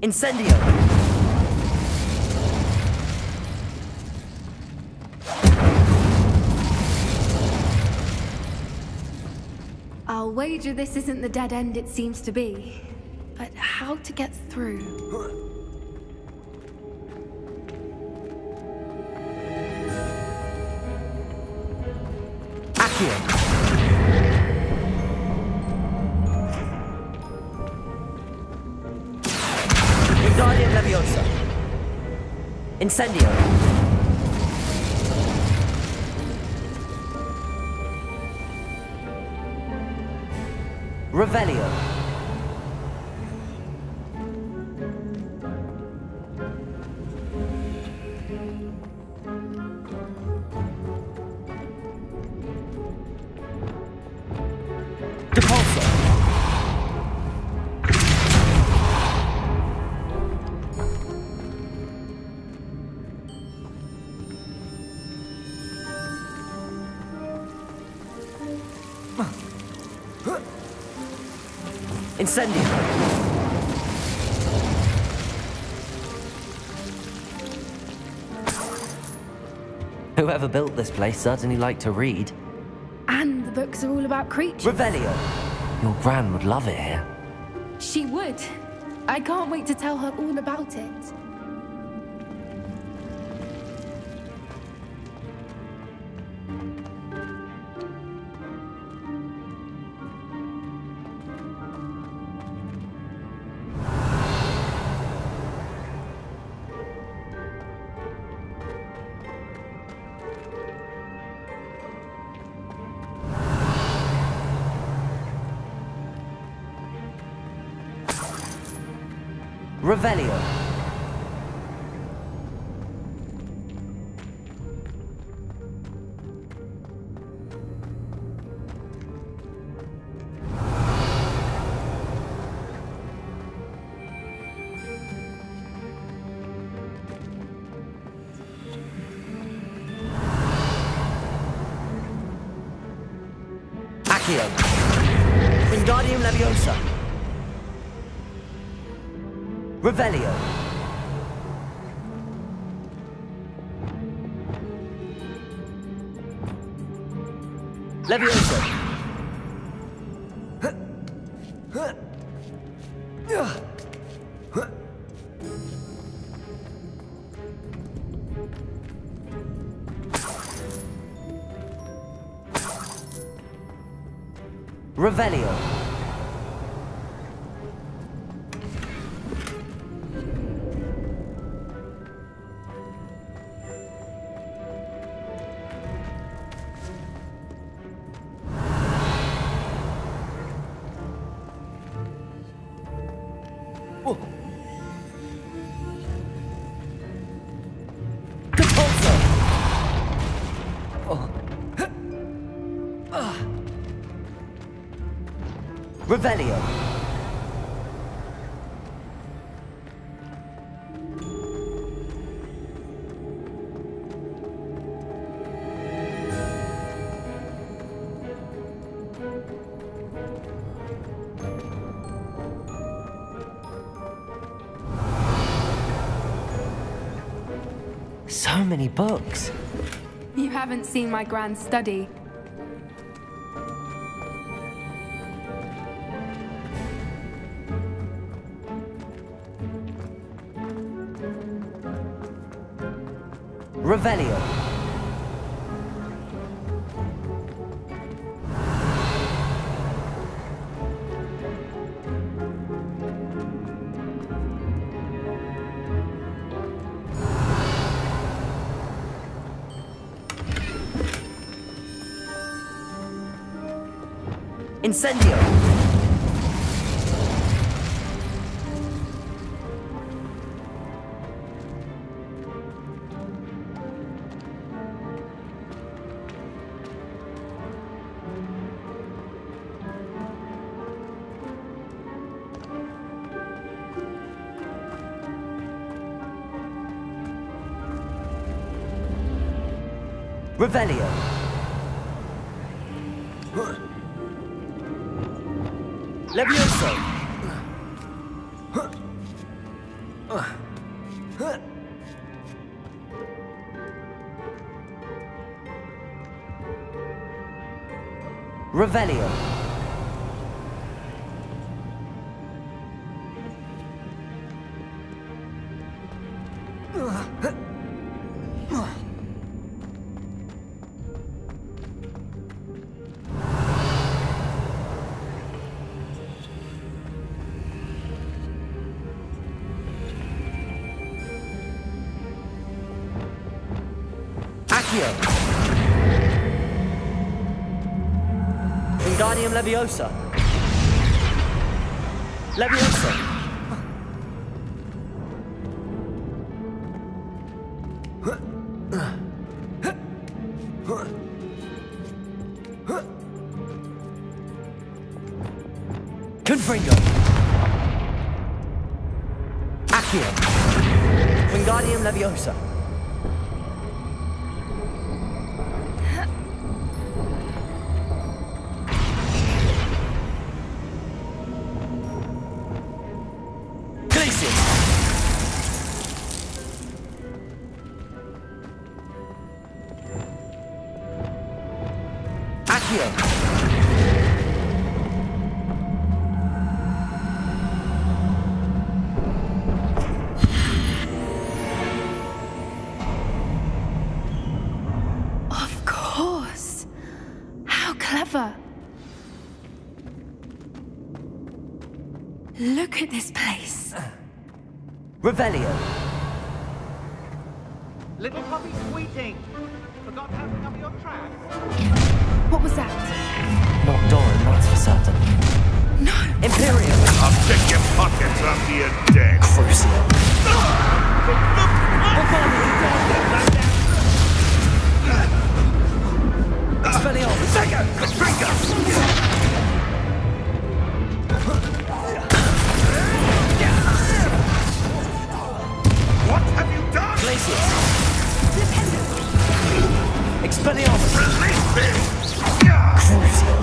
Incendio! I'll wager this isn't the dead end it seems to be. But how to get through? Accio! Guardian Leviosa. Incendio. Revelio. Depulso. Incendio! Whoever built this place certainly liked to read. And the books are all about creatures. Revelio! Your gran would love it here. She would. I can't wait to tell her all about it. Revelio. Accio. Wingardium Leviosa. Revelio. Leviosa. Revelio. Revelio. So many books. You haven't seen my grand study. Revelio. Incendio. Revelio. Levioso. Revelio. Accio. Wingardium Leviosa. Leviosa. Confringo. Accio. Wingardium Leviosa. Of course. How clever. Look at this place. Revelio. Little puppy squeaking. Forgot how to cover your tracks. What was that? Not Doran, that's for certain. No! Imperium! I'll check your pockets after you're dead. Crucio. Expelliarmus! What have you done? Glacius! Expelliarmus! Release me! Crucio!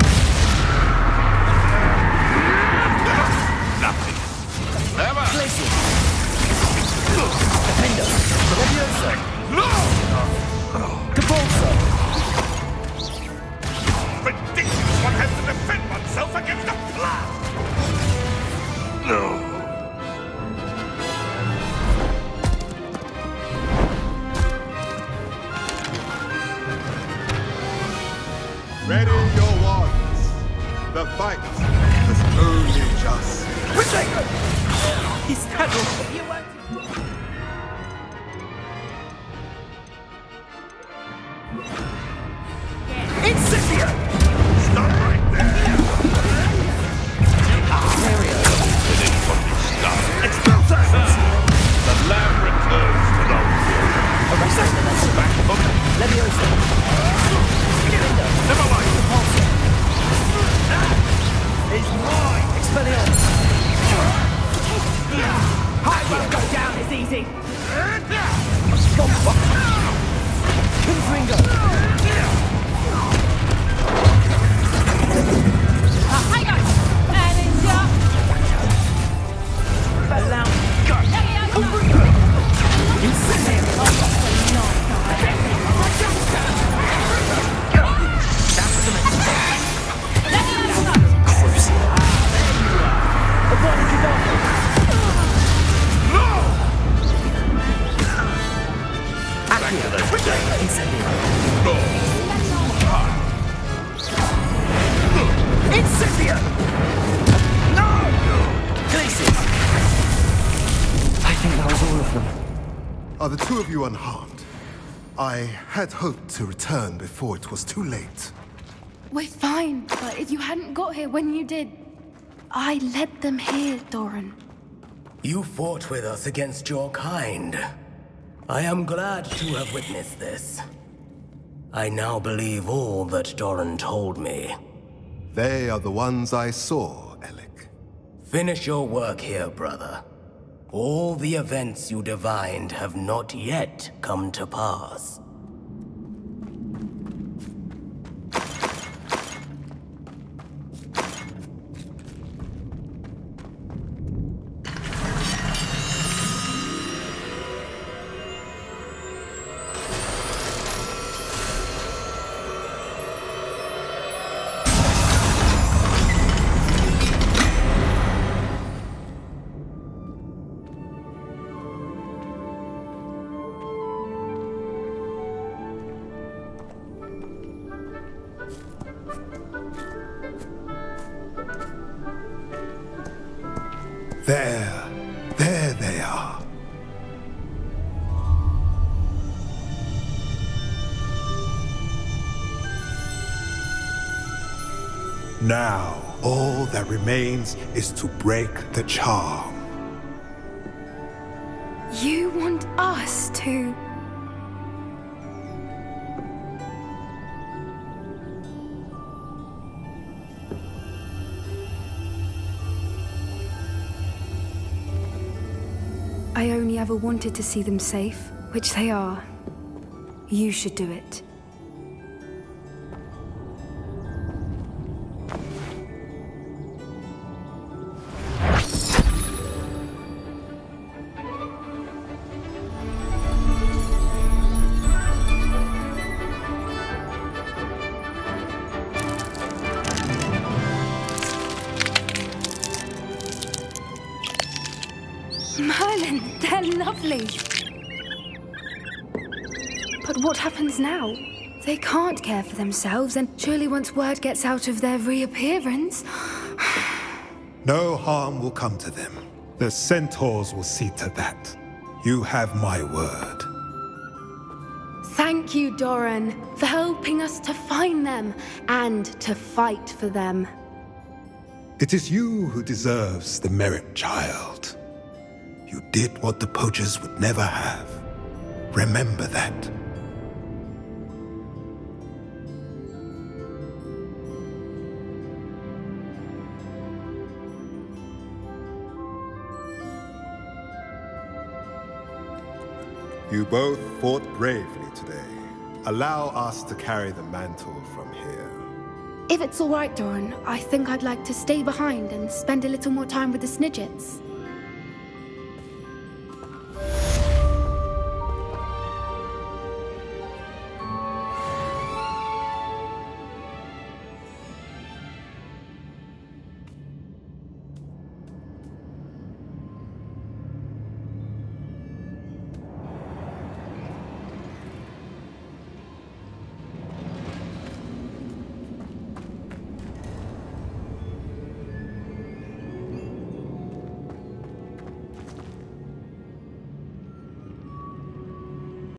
Nothing. Never. Glacius! Defender! Leviosa! Cabolso! Ridiculous! One has to defend oneself against a blast! No. Ready your wands. The fight is only just. He's saddled! Incendio! Stop right there! Finish what you started. Expulso! The lab returns to the back of it. Leviosa! Never mind. Is mine! Expelliarmus! I won't go down as easy. Confringo! Hi guys! And it's Allow me! Go! Confringo! Incendio! No! Glacius! I think that was all of them. Are the two of you unharmed? I had hoped to return before it was too late. We're fine, but if you hadn't got here when you did, I led them here, Doran. You fought with us against your kind. I am glad to have witnessed this. I now believe all that Doran told me. They are the ones I saw, Alec. Finish your work here, brother. All the events you divined have not yet come to pass. There they are. Now, all that remains is to break the charm. You want us to... I only ever wanted to see them safe, which they are. You should do it. Evelyn, they're lovely. But what happens now? They can't care for themselves, and surely once word gets out of their reappearance... No harm will come to them. The centaurs will see to that. You have my word. Thank you, Doran, for helping us to find them and to fight for them. It is you who deserves the merit, child. You did what the poachers would never have. Remember that. You both fought bravely today. Allow us to carry the mantle from here. If it's all right, Doran, I think I'd like to stay behind and spend a little more time with the Snidgets.